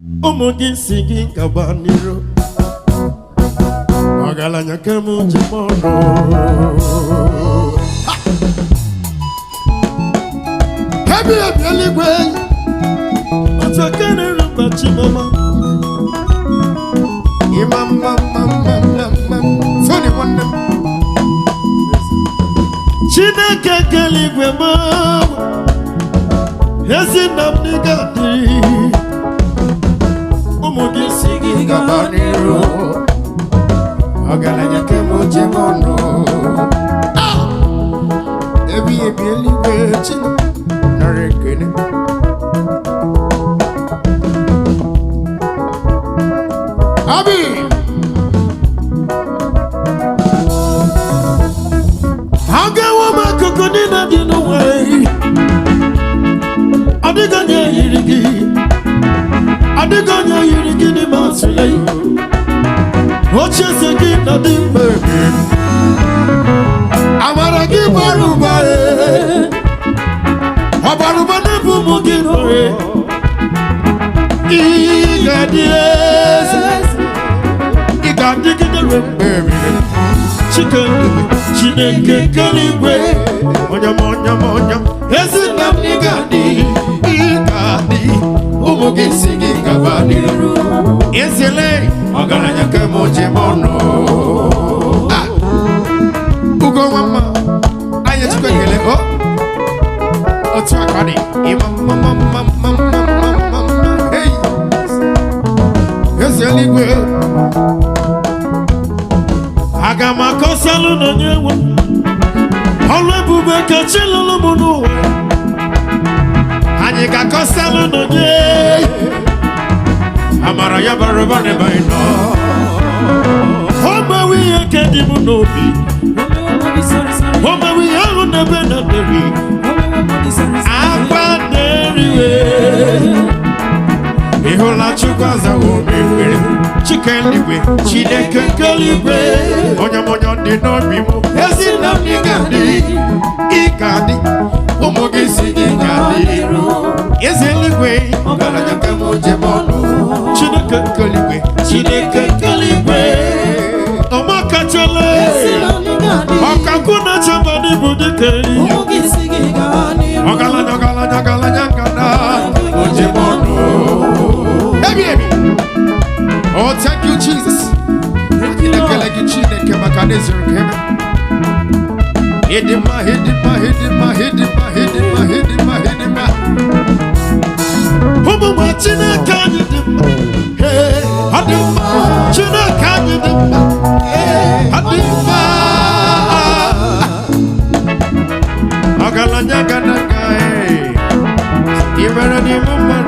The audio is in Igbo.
Omogi singing kabaniro Magalanya kemu jimono Happy Eluigwe Atakane rumba chimama Imam Funny one Chineke Eluigwe mama Yezinam nigadi Omogi sigi gabaniro Agalanya kemo jemono Ebi Eluigwe chino Narekene Abi Agawa makokonina dino way Adiganya yirigi ni masule Oche segi na dimbe Amaragi baruba Abaruba nebu muginoe Igadi Chineke Eluigwe Monya Ezinam nigadi Omogi sigi gabaniro Ezele Agalanya kemo jemono Ugo mama Aya chukele Otu akani Hey Eluigwe Agama kosalu no nyewo Olwe bube kachilolo munu Anyika kosalu no nye Amara ya baruba ne baino Homa wiye kedi munobi Homa wiye hona bena deri Akwa deriwe Ihola chukwaza womewere Eluigwe Chineke Eluigwe Monya ndi nobimu Ezinam nigadi Igadi Omogi sigi gadiro Eluigwe Agalanya kemo jemono Chineke Eluigwe Omakachele Okakuna chambani budike Omogi sigi gadiro Agalanya gada Ojemono Baby Oh, thank you, Jesus. Chineke makanezero keme. Hidima. Huma Chineke hidima. Hey, hidima. Chineke hidima. Hey, hidima. Agalanya ganaga. Ibara di mama.